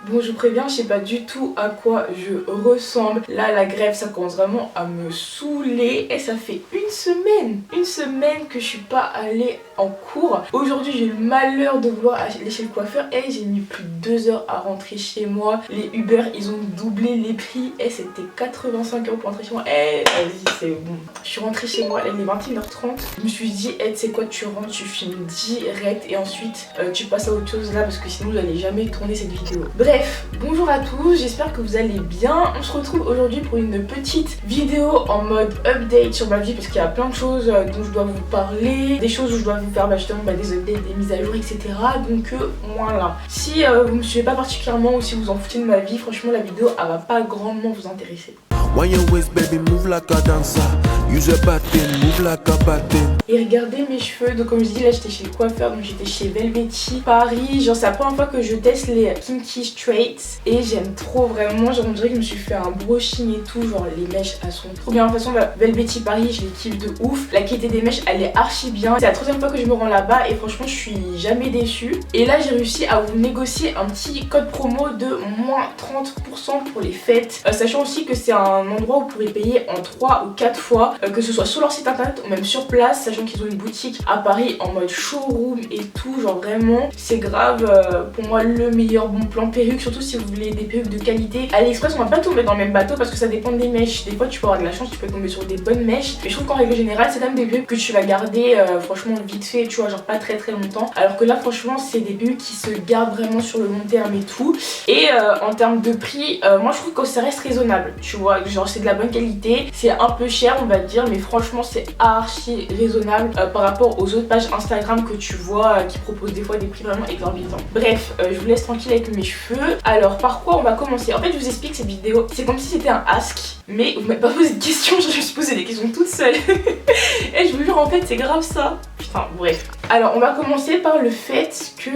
Bon, je vous préviens, je sais pas du tout à quoi je ressemble. Là, la grève, ça commence vraiment à me saouler. Et ça fait une semaine que je suis pas allée en cours. Aujourd'hui, j'ai eu le malheur de vouloir aller chez le coiffeur et j'ai mis plus de 2 heures à rentrer chez moi. Les Uber, ils ont doublé les prix et c'était 85 € pour rentrer chez moi. Eh, vas-y, c'est bon. Je suis rentrée chez moi, il est 21h30. Je me suis dit, tu sais quoi, tu rentres, tu filmes direct et ensuite tu passes à autre chose là parce que sinon, vous n'allez jamais tourner cette vidéo. Bref, bonjour à tous, j'espère que vous allez bien. On se retrouve aujourd'hui pour une petite vidéo en mode update sur ma vie parce qu'il y a plein de choses dont je dois vous parler, des choses où je dois vous faire justement des updates, des mises à jour, etc. Donc voilà. Si vous me suivez pas particulièrement ou si vous en foutez de ma vie, franchement la vidéo elle va pas grandement vous intéresser. Et regardez mes cheveux, donc comme je dis là j'étais chez le coiffeur, donc j'étais chez Velvety Paris, genre c'est la première fois que je teste les Kinky Straights et j'aime trop vraiment, genre on dirait que je me suis fait un brushing et tout, genre les mèches elles sont trop bien. De toute façon Velvety Paris je les kiffe de ouf, la qualité des mèches elle est archi bien, c'est la troisième fois que je me rends là-bas et franchement je suis jamais déçue. Et là j'ai réussi à vous négocier un petit code promo de moins 30% pour les fêtes, sachant aussi que c'est un endroit où vous pourrez payer en 3 ou 4 fois, que ce soit sur leur site internet ou même sur place, sachant qu'ils ont une boutique à Paris en mode showroom et tout, genre vraiment c'est grave pour moi le meilleur bon plan perruque, surtout si vous voulez des perruques de qualité. AliExpress on va pas tomber dans le même bateau parce que ça dépend des mèches, des fois tu peux avoir de la chance, tu peux tomber sur des bonnes mèches, mais je trouve qu'en règle générale c'est quand même des perruques que tu vas garder franchement vite fait, tu vois, genre pas très longtemps, alors que là franchement c'est des perruques qui se gardent vraiment sur le long terme et tout. Et en termes de prix, moi je trouve que ça reste raisonnable, tu vois, genre c'est de la bonne qualité, c'est un peu cher on va dire, mais franchement c'est archi raisonnable par rapport aux autres pages Instagram que tu vois qui proposent des fois des prix vraiment exorbitants. Bref, je vous laisse tranquille avec mes cheveux. Alors par quoi on va commencer? En fait je vous explique cette vidéo, c'est comme si c'était un ask, mais vous m'avez pas posé de questions, je me suis posé des questions toute seule. Et je vous jure en fait c'est grave ça. Putain bref. Alors on va commencer par le fait que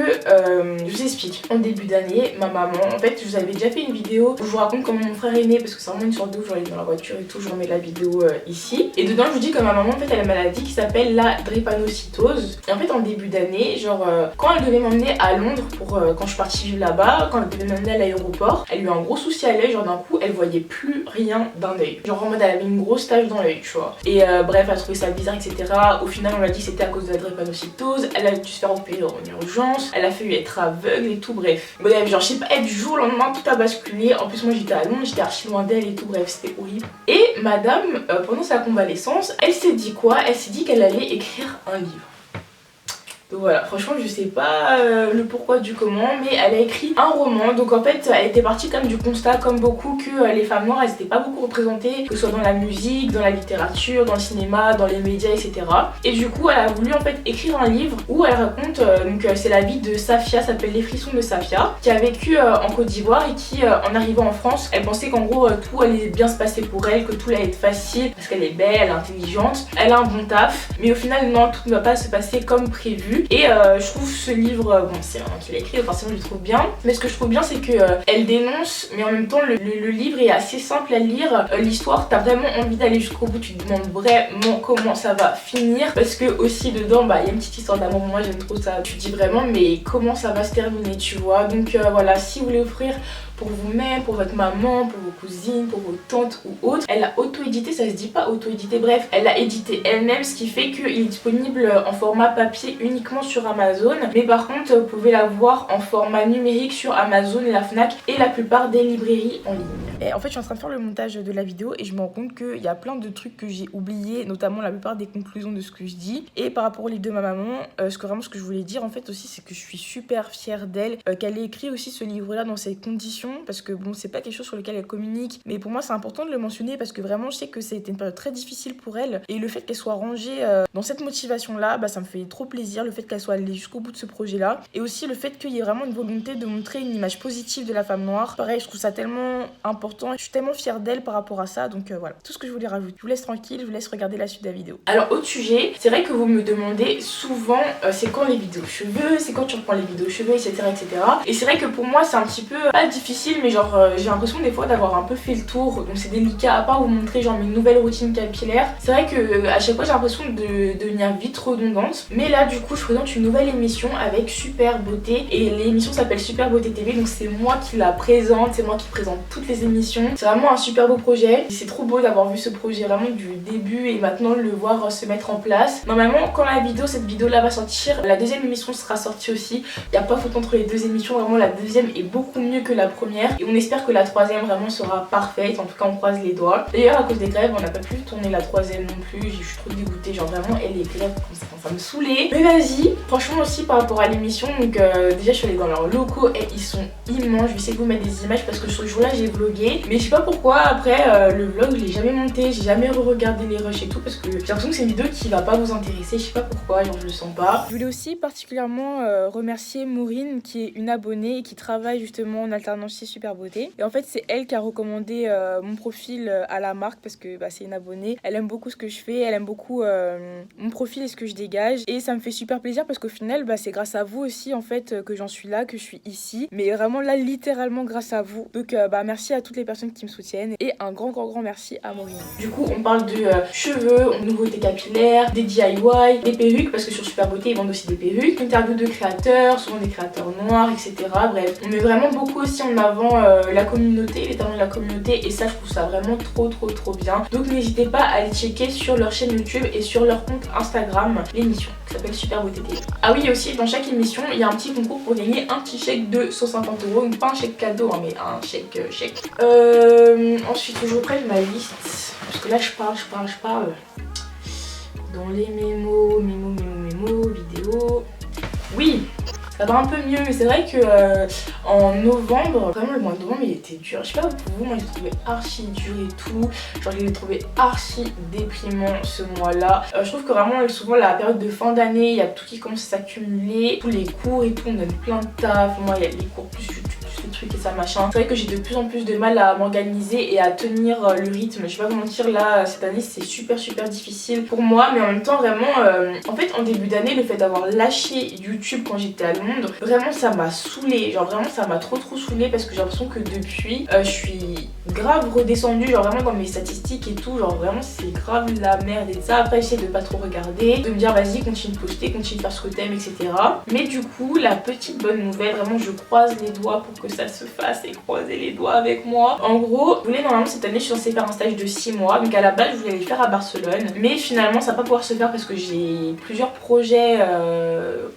je vous explique. En début d'année, ma maman, en fait je vous avais déjà fait une vidéo où je vous raconte comment mon frère est né parce que c'est vraiment une sorte de ouf, genre il est dans la voiture et tout, je remets la vidéo ici. Et dedans je vous dis que ma maman en fait elle a une maladie qui s'appelle la drépanocytose. Et en fait en début d'année, genre quand elle devait m'emmener à Londres pour quand je suis partie vivre là-bas, quand elle devait m'emmener à l'aéroport, elle a eu un gros souci à l'œil, genre d'un coup elle voyait plus rien d'un œil. Genre en mode elle avait une grosse tache dans l'œil, tu vois. Et bref elle a trouvé ça bizarre etc. Au final on m'a dit que c'était à cause de la drépanocytose, elle a dû se faire opérer en urgence, elle a failli être aveugle et tout, bref. Bref, genre je sais pas, du jour au lendemain tout a basculé. En plus moi j'étais à Londres, j'étais archi loin d'elle et tout, bref c'était horrible. Et madame, pendant sa convalescence, elle s'est dit quoi? Elle s'est dit qu'elle allait écrire un livre. Donc voilà, franchement je sais pas le pourquoi du comment, mais elle a écrit un roman. Donc en fait elle était partie comme du constat, comme beaucoup, que les femmes noires elles étaient pas beaucoup représentées, que ce soit dans la musique, dans la littérature, dans le cinéma, dans les médias, etc. Et du coup elle a voulu en fait écrire un livre où elle raconte, donc c'est la vie de Safia, ça s'appelle Les Frissons de Safia, qui a vécu en Côte d'Ivoire et qui en arrivant en France, elle pensait qu'en gros tout allait bien se passer pour elle, que tout allait être facile parce qu'elle est belle, elle est intelligente, elle a un bon taf, mais au final non, tout ne va pas se passer comme prévu. Et je trouve ce livre, bon c'est vraiment qu'il a écrit, forcément je le trouve bien, mais ce que je trouve bien c'est que elle dénonce, mais en même temps le livre est assez simple à lire. L'histoire, t'as vraiment envie d'aller jusqu'au bout, tu te demandes vraiment comment ça va finir, parce que aussi dedans bah il y a une petite histoire d'amour, moi j'aime trop ça, tu te dis vraiment mais comment ça va se terminer, tu vois. Donc voilà, si vous voulez offrir pour vous-même, pour votre maman, pour vos cousines, pour vos tantes ou autres. Elle a auto-édité, ça se dit pas auto-édité, bref, elle l'a édité elle-même, ce qui fait qu'il est disponible en format papier uniquement sur Amazon. Mais par contre, vous pouvez la voir en format numérique sur Amazon, la Fnac et la plupart des librairies en ligne. Et en fait, je suis en train de faire le montage de la vidéo et je me rends compte qu'il y a plein de trucs que j'ai oubliés, notamment la plupart des conclusions de ce que je dis. Et par rapport au livre de ma maman, ce que je voulais dire en fait aussi, c'est que je suis super fière d'elle, qu'elle ait écrit aussi ce livre-là dans ces conditions, parce que bon, c'est pas quelque chose sur lequel elle communique, mais pour moi c'est important de le mentionner parce que vraiment je sais que ça a été une période très difficile pour elle, et le fait qu'elle soit rangée dans cette motivation-là, bah ça me fait trop plaisir, le fait qu'elle soit allée jusqu'au bout de ce projet-là, et aussi le fait qu'il y ait vraiment une volonté de montrer une image positive de la femme noire. Pareil, je trouve ça tellement important, je suis tellement fière d'elle par rapport à ça, donc voilà, tout ce que je voulais rajouter. Je vous laisse tranquille, je vous laisse regarder la suite de la vidéo. Alors autre sujet, c'est vrai que vous me demandez souvent c'est quand les vidéos cheveux, c'est quand tu reprends les vidéos cheveux, etc. Et c'est vrai que pour moi c'est un petit peu pas difficile, mais genre j'ai l'impression des fois d'avoir un peu fait le tour, donc c'est délicat, à part vous montrer genre mes nouvelles routines capillaires. C'est vrai que à chaque fois j'ai l'impression de devenir vite redondante, mais là du coup je présente une nouvelle émission avec Super Beauté et l'émission s'appelle Super Beauté TV, donc c'est moi qui la présente, c'est moi qui présente toutes les émissions. C'est vraiment un super beau projet, c'est trop beau d'avoir vu ce projet vraiment du début et maintenant le voir se mettre en place. Normalement quand cette vidéo là va sortir, la deuxième émission sera sortie aussi. Il n'y a pas photo entre les deux émissions, vraiment la deuxième est beaucoup mieux que la première et on espère que la troisième vraiment sera parfaite, en tout cas on croise les doigts. D'ailleurs à cause des grèves on n'a pas pu tourner la troisième non plus, je suis trop dégoûtée, genre vraiment elle est grève ça me saoulait. Mais vas-y, franchement aussi par rapport à l'émission, donc déjà je suis allée dans leurs locaux et ils sont immenses. Je vais essayer de vous mettre des images parce que ce jour là j'ai vlogué, mais je sais pas pourquoi après le vlog je l'ai jamais monté, j'ai jamais re-regardé les rushs et tout parce que j'ai l'impression que c'est une vidéo qui va pas vous intéresser, je sais pas pourquoi, genre je le sens pas. Je voulais aussi particulièrement remercier Maureen qui est une abonnée et qui travaille justement en alternance chez Super Beauté, et en fait c'est elle qui a recommandé mon profil à la marque parce que c'est une abonnée, elle aime beaucoup ce que je fais, elle aime beaucoup mon profil et ce que je dégage, et ça me fait super plaisir parce qu'au final c'est grâce à vous aussi en fait que j'en suis là, que je suis ici, mais vraiment là littéralement grâce à vous. Donc merci à toutes les personnes qui me soutiennent et un grand merci à Maureen. Du coup on parle de cheveux, nouveautés capillaires, des DIY, des perruques parce que sur Super Beauté ils vendent aussi des perruques, interviews de créateurs, souvent des créateurs noirs, etc. Bref, on met vraiment beaucoup aussi en avant la communauté, les talents de la communauté, et ça je trouve ça vraiment trop bien. Donc n'hésitez pas à aller checker sur leur chaîne YouTube et sur leur compte Instagram l'émission qui s'appelle Super Beauté TV. Ah oui, aussi dans chaque émission il y a un petit concours pour gagner un petit chèque de 150 €, donc pas un chèque cadeau mais un chèque. Ensuite je reprends ma liste parce que là je parle dans les mémos, vidéos. Oui, ça va un peu mieux, mais c'est vrai que en novembre, vraiment le mois de novembre il était dur. Je sais pas pour vous, moi j'ai trouvé archi dur et tout. Genre je l'ai trouvé archi déprimant ce mois-là. Je trouve que vraiment souvent la période de fin d'année, il y a tout qui commence à s'accumuler. Tous les cours et tout, on donne plein de taf. Moi il y a les cours plus YouTube, plus les trucs et ça machin. C'est vrai que j'ai de plus en plus de mal à m'organiser et à tenir le rythme. Je vais pas vous mentir, là cette année c'est super difficile pour moi, mais en même temps vraiment en fait en début d'année le fait d'avoir lâché YouTube quand j'étais à Londres, vraiment ça m'a saoulée, genre vraiment ça m'a trop saoulée parce que j'ai l'impression que depuis je suis grave redescendue, genre vraiment dans mes statistiques et tout, genre vraiment c'est grave la merde et ça. Après j'essaie de pas trop regarder, de me dire vas-y continue de poster, continue de faire ce que t'aimes, etc. Mais du coup la petite bonne nouvelle, vraiment je croise les doigts pour que ça se fasse et croisez les doigts avec moi. En gros, vous voulez, normalement cette année je suis censée faire un stage de 6 mois, donc à la base je voulais le faire à Barcelone, mais finalement ça va pas pouvoir se faire parce que j'ai plusieurs projets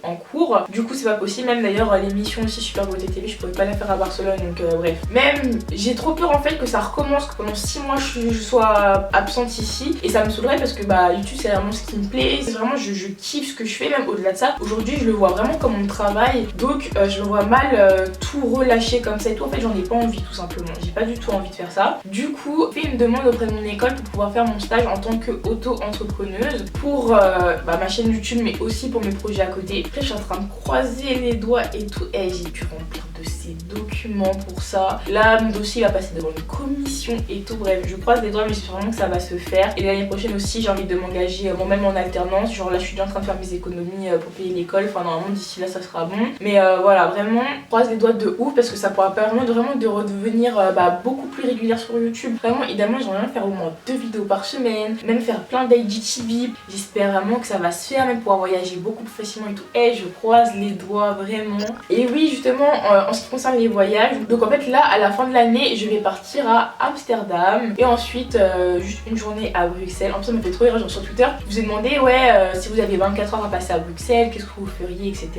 en cours, du coup c'est pas possible. Même d'ailleurs l'émission aussi Super Beauté TV je pourrais pas la faire à Barcelone, donc bref. Même j'ai trop peur en fait que ça recommence, que pendant 6 mois je sois absente ici, et ça me saoulerait parce que YouTube c'est vraiment ce qui me plaît, c'est vraiment je kiffe ce que je fais. Même au-delà de ça, aujourd'hui je le vois vraiment comme mon travail, donc je me vois mal tout relâcher comme ça et tout. En fait j'en ai pas envie tout simplement, j'ai pas du tout envie de faire ça. Du coup j'ai fait une demande auprès de mon école pour pouvoir faire mon stage en tant que auto-entrepreneuse pour ma chaîne YouTube mais aussi pour mes projets à côté. Après je suis en train de croiser les doigts et tout, et j'ai dû remplir de ces documents pour ça. Là mon dossier va passer devant une commission et tout, bref je croise les doigts, mais j'espère vraiment que ça va se faire. Et l'année prochaine aussi j'ai envie de m'engager moi-même en alternance, genre là je suis déjà en train de faire mes économies pour payer l'école, enfin normalement d'ici là ça sera bon, mais voilà vraiment je croise les doigts de ouf parce que ça pourra permettre vraiment de redevenir beaucoup plus régulière sur YouTube. Vraiment idéalement j'aimerais bien faire au moins 2 vidéos par semaine, même faire plein d'IGTV. J'espère vraiment que ça va se faire, même pouvoir voyager beaucoup plus facilement et tout. Et je croise les doigts vraiment. Et oui justement en ce qui concerne les voyages, donc en fait là à la fin de l'année je vais partir à Amsterdam et ensuite juste une journée à Bruxelles. En plus ça me fait trop rire, genre sur Twitter je vous ai demandé si vous aviez 24 heures à passer à Bruxelles, qu'est-ce que vous feriez, etc.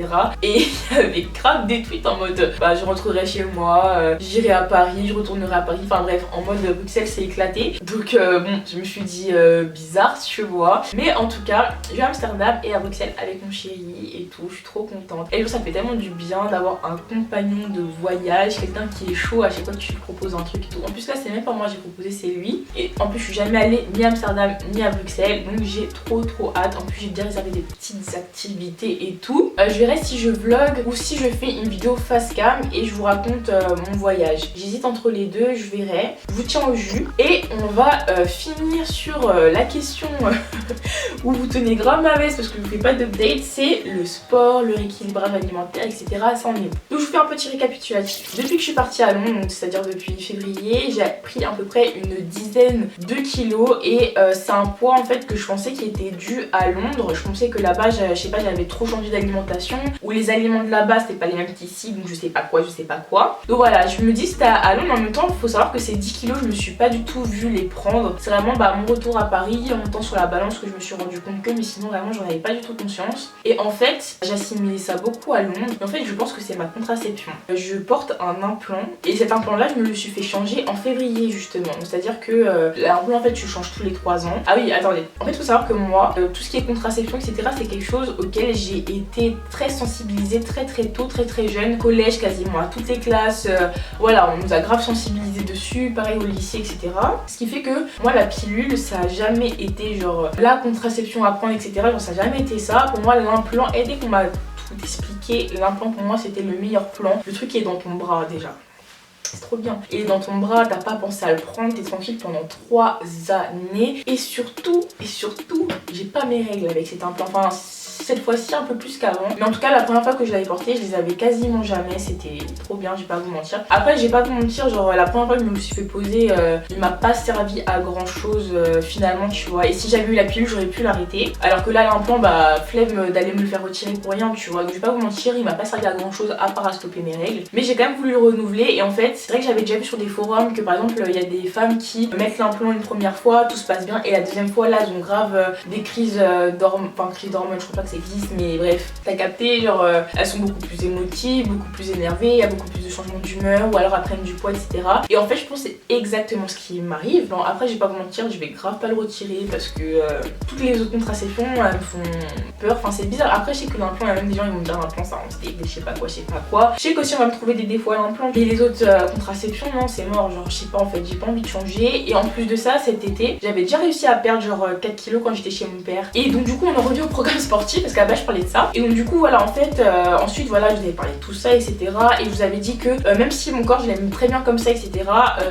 Et il y avait grave des tweets en mode je rentrerai chez moi, j'irai à Paris, je retournerai à Paris, enfin bref en mode Bruxelles c'est éclaté. Donc bon je me suis dit bizarre si tu vois, mais en tout cas je vais à Amsterdam et à Bruxelles avec mon chéri et tout, je suis trop contente. Et ça me fait tellement du bien d'avoir un compagnon de voyage, quelqu'un qui est chaud à chaque fois que tu lui proposes un truc et tout. En plus là c'est même pas moi j'ai proposé, c'est lui, et en plus je suis jamais allée ni à Amsterdam ni à Bruxelles, donc j'ai trop hâte. En plus j'ai déjà réservé des petites activités et tout. Je verrai si je vlog ou si je fais une vidéo face cam et je vous raconte mon voyage. J'hésite entre les deux, je verrai, je vous tiens au jus. Et on va finir sur la question où vous tenez grave ma veste parce que je vous fais pas d'update, c'est le sport, le rééquilibrage alimentaire, etc. Ça en est où. Donc je vous fais un petit récapitulatif. Depuis que je suis partie à Londres, c'est-à-dire depuis février, j'ai pris à peu près une dizaine de kilos et c'est un poids en fait que je pensais qui était dû à Londres. Je pensais que là-bas, je sais pas, j'avais trop changé d'alimentation ou les aliments de là-bas c'était pas les mêmes qu'ici, donc je sais pas quoi, je sais pas quoi. Donc voilà, je me dis c'était à Londres. En même temps, il faut savoir que ces 10 kilos, je me suis pas du tout vu les prendre. C'est vraiment mon retour à Paris en montant sur la balance que je me suis rendu compte que, mais sinon vraiment j'en avais pas du tout conscience. Et en fait, j'assimilais ça beaucoup à Londres. Et en fait, je pense que c'est ma contraception. Je porte un implant et cet implant là, je me le suis fait changer en février justement. C'est-à-dire que l'implant en fait, tu changes tous les 3 ans. Ah oui, attendez. En fait, il faut savoir que moi, tout ce qui est contraception, etc., c'est quelque chose auquel j'ai été très sensibilisée très tôt, très jeune. Collège quasiment à toutes les classes. Voilà, on nous a grave sensibilisé dessus. Pareil au lycée, etc. Ce qui fait que moi, la pilule, ça a jamais été genre la contraception à prendre, etc. Genre, ça a jamais été ça. Pour moi, l'implant, et dès qu'on m'a tout expliqué, l'implant pour moi, c'était le meilleur plan. Le truc qui est dans ton bras déjà. C'est trop bien. Et dans ton bras, t'as pas pensé à le prendre, t'es tranquille pendant 3 années. Et surtout, j'ai pas mes règles avec cet implant. Enfin, cette fois-ci un peu plus qu'avant. Mais en tout cas, la première fois que je l'avais porté, je les avais quasiment jamais. C'était trop bien, je vais pas vous mentir. Après, j'ai pas vous mentir, genre la première fois que je me suis fait poser, il m'a pas servi à grand chose finalement, tu vois. Et si j'avais eu la pilule, j'aurais pu l'arrêter. Alors que là, l'implant, flemme d'aller me le faire retirer pour rien, tu vois. Donc je vais pas vous mentir, il m'a pas servi à grand chose à part à stopper mes règles. Mais j'ai quand même voulu le renouveler. Et en fait, c'est vrai que j'avais déjà vu sur des forums que par exemple, il y a des femmes qui mettent l'implant une première fois, tout se passe bien. Et la deuxième fois, là, elles ont grave des crises d'hormones, je crois pas que ça existe, mais bref, t'as capté, genre elles sont beaucoup plus émotives, beaucoup plus énervées, il y a beaucoup plus de changements d'humeur ou alors elles prennent du poids, etc. Et en fait, je pense que c'est exactement ce qui m'arrive. Bon, après, je vais pas vous mentir, je vais grave pas le retirer parce que toutes les autres contraceptions elles me font peur. Enfin, c'est bizarre. Après, je sais que l'implant, il y a même des gens qui vont me dire l'implant ça rend stable, je sais pas quoi, je sais pas quoi. Je sais qu'aussi on va me trouver des défauts à l'implant, mais les autres contraceptions, non, c'est mort. Genre, je sais pas, en fait, j'ai pas envie de changer. Et en plus de ça, cet été, j'avais déjà réussi à perdre genre 4 kilos quand j'étais chez mon père. Et donc, du coup, on en revient au programme sportif parce qu'à la base, je parlais de ça. Et donc, du coup, voilà, en fait, ensuite, voilà, je vous avais parlé de tout ça, etc. Et je vous avais dit que même si mon corps, je l'aime très bien comme ça, etc.,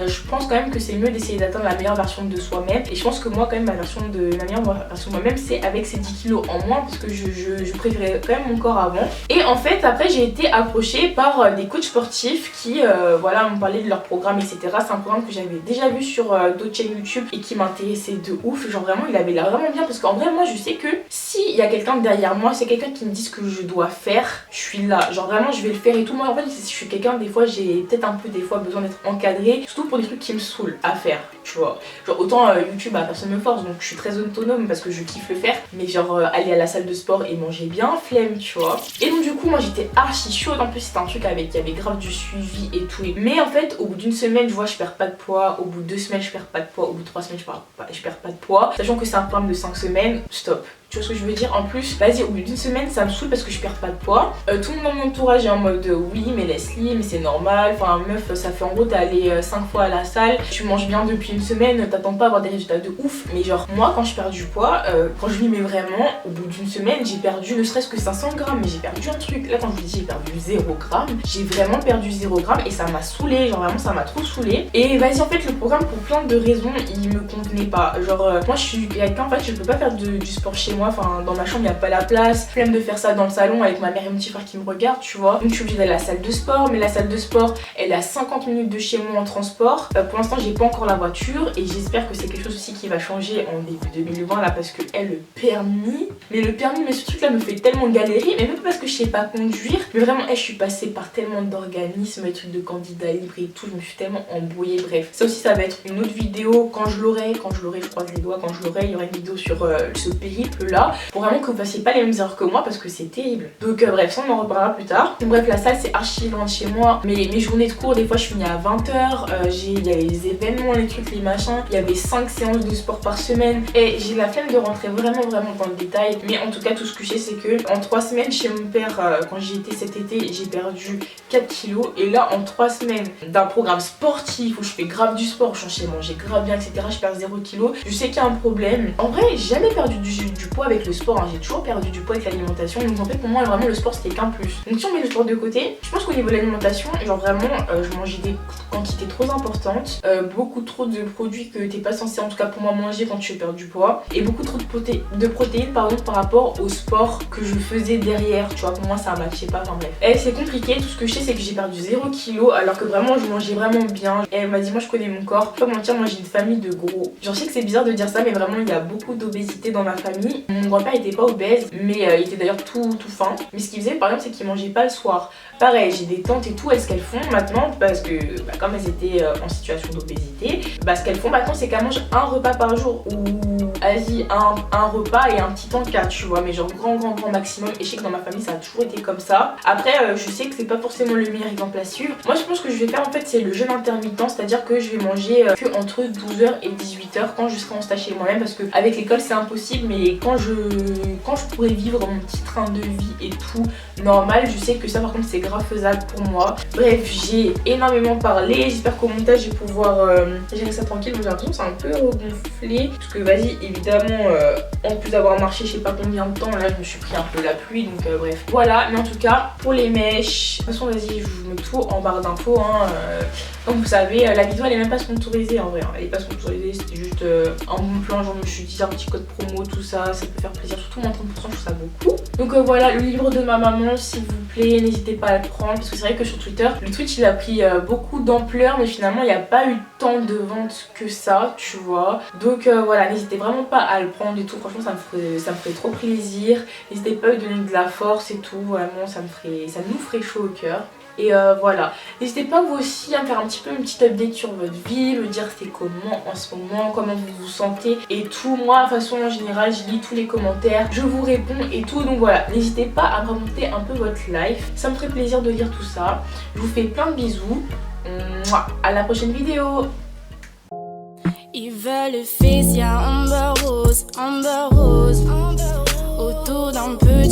je pense quand même que c'est mieux d'essayer d'atteindre la meilleure version de soi-même. Et je pense que moi, quand même, ma meilleure version de moi-même, c'est avec ces 10 kilos en moins parce que je préférais quand même mon corps avant. Et en fait, après, j'ai été approchée par des coachs sportifs qui, voilà, m'ont parlé de leur programme, etc. C'est un programme que j'avais déjà vu sur d'autres chaînes YouTube et qui m'intéressait de ouf. Genre, vraiment, il avait l'air vraiment bien parce qu'en vrai, moi, je sais que s'il y a quelqu'un derrière moi, c'est quelqu'un qui me dit ce que je dois faire, je suis là. Genre, vraiment, je vais le faire et tout. Moi, en fait, je suis quelqu'un, des fois, j'ai peut-être un peu, des fois, besoin d'être encadrée, surtout pour des trucs qui me saoulent à faire, tu vois. Genre, autant YouTube, personne me force, donc je suis très autonome parce que je kiffe le faire. Mais genre, aller à la salle de sport et manger bien, flemme, tu vois. Et donc, du coup, moi, j'étais archi chaude. En plus, c'était un truc avec, il y avait grave du suivi et tout. Mais en fait, au bout d'une semaine, je vois, je perds pas de poids. Au bout de 2 semaines, je perds pas de poids. Au bout de 3 semaines, je perds pas de poids. Sachant que c'est un programme de 5 semaines, stop. Tu vois ce que je veux dire? En plus, vas-y, au bout d'une semaine, ça me saoule parce que je perds pas de poids. Tout le monde dans mon entourage est en mode oui, mais laisse-les, mais c'est normal. Enfin, meuf, ça fait en gros, t'es allé 5 fois à la salle, tu manges bien depuis une semaine, t'attends pas à avoir des résultats de ouf. Mais genre, moi, quand je perds du poids, quand je m'y mets vraiment, au bout d'une semaine, j'ai perdu ne serait-ce que 500 grammes. Mais j'ai perdu un truc. Là, quand je vous dis j'ai perdu 0 grammes, j'ai vraiment perdu 0 grammes et ça m'a saoulé. Genre, vraiment, ça m'a trop saoulé. Et vas-y, en fait, le programme, pour plein de raisons, il me convenait pas. Genre, moi, je suis quelqu'un, en fait, je peux pas faire du sport chez moi. Enfin, dans ma chambre, il n'y a pas la place. Flemme de faire ça dans le salon avec ma mère et mon petit frère qui me regardent, tu vois. Donc, je suis obligée d'aller à la salle de sport. Mais la salle de sport, elle est à 50 minutes de chez moi en transport. Pour l'instant, j'ai pas encore la voiture et j'espère que c'est quelque chose aussi qui va changer en début 2020 là parce que le permis. Mais le permis, mais ce truc là me fait tellement galérer. Mais même pas parce que je sais pas conduire. Mais vraiment, je suis passée par tellement d'organismes, les trucs de candidat libre et tout. Je me suis tellement embrouillée. Bref, ça aussi, ça va être une autre vidéo quand je l'aurai, je croise les doigts, quand je l'aurai, il y aura une vidéo sur ce périple là pour vraiment que vous fassiez pas les mêmes erreurs que moi parce que c'est terrible. Donc bref, ça on en reparlera plus tard. Donc, bref, la salle c'est archi loin de chez moi. Mais mes journées de cours, des fois je finis à 20h. Il y avait les événements, les trucs, les machins. Il y avait 5 séances de sport par semaine. Et j'ai la flemme de rentrer vraiment dans le détail. Mais en tout cas, tout ce que je sais, c'est que en 3 semaines chez mon père, quand j'y étais cet été, j'ai perdu 4 kilos. Et là, en 3 semaines d'un programme sportif où je fais grave du sport, je suis chez manger grave bien, etc., je perds 0 kilos. Je sais qu'il y a un problème. En vrai, j'ai jamais perdu du poids poids avec le sport, hein. J'ai toujours perdu du poids avec l'alimentation, donc en fait pour moi vraiment le sport c'était qu'un plus. Donc si on met le sport de côté, je pense qu'au niveau de l'alimentation, genre vraiment je mangeais des quantités trop importantes, beaucoup trop de produits que t'es pas censé en tout cas pour moi manger quand tu veux perdre du poids, et beaucoup trop de protéines pardon, par rapport au sport que je faisais derrière, tu vois, pour moi ça matchait pas, enfin bref. Et c'est compliqué, tout ce que je sais c'est que j'ai perdu 0 kg alors que vraiment je mangeais vraiment bien. Et elle m'a dit moi je connais mon corps, faut pas mentir, moi j'ai une famille de gros. Genre je sais que c'est bizarre de dire ça mais vraiment il y a beaucoup d'obésité dans ma famille. Mon grand-père était pas obèse mais il était d'ailleurs tout fin. Mais ce qu'il faisait par exemple c'est qu'il mangeait pas le soir. Pareil, j'ai des tantes et tout, elles ce qu'elles font maintenant, parce que comme elles étaient en situation d'obésité, ce qu'elles font maintenant c'est qu'elles mangent un repas par jour ou vas-y un repas et un petit encas, tu vois, mais genre grand maximum. Et je sais que dans ma famille ça a toujours été comme ça. Après je sais que c'est pas forcément le meilleur exemple à suivre. Moi je pense que je vais faire en fait c'est le jeûne intermittent, c'est-à-dire que je vais manger que entre 12h et 18h quand je serai en stage chez moi-même, parce que avec l'école c'est impossible, mais quand je pourrais vivre mon petit train de vie et tout normal, je sais que ça par contre c'est grave faisable pour moi. Bref, j'ai énormément parlé, j'espère qu'au montage je vais pouvoir gérer ça tranquille. J'ai l'impression que c'est un peu gonflé parce que vas-y évidemment en plus d'avoir marché je sais pas combien de temps, là je me suis pris un peu la pluie, donc bref voilà. Mais en tout cas pour les mèches, de toute façon vas-y je vous mets tout en barre d'infos hein. Comme vous savez la vidéo elle est même pas sponsorisée en vrai hein. Elle est pas sponsorisée, c'était juste un bon plan, genre je me suis dit un petit code promo, tout ça, ça peut faire plaisir, surtout moins 30%, je trouve ça beaucoup. Donc voilà, le livre de ma maman s'il vous plaît, n'hésitez pas à le prendre, parce que c'est vrai que sur Twitter, le tweet il a pris beaucoup d'ampleur, mais finalement il n'y a pas eu tant de ventes que ça, tu vois. Donc voilà, n'hésitez vraiment pas à le prendre et tout, franchement ça me ferait trop plaisir. N'hésitez pas à lui donner de la force et tout, vraiment ça nous ferait chaud au cœur. Et voilà, n'hésitez pas vous aussi à me faire un petit peu une petite update sur votre vie, me dire c'est comment en ce moment, comment vous vous sentez et tout. Moi de toute façon en général je lis tous les commentaires, je vous réponds et tout, donc voilà, n'hésitez pas à me raconter un peu votre life, ça me ferait plaisir de lire tout ça. Je vous fais plein de bisous, à la prochaine vidéo. Ils veulent le fils, y'a Amber Rose, autour d'un petit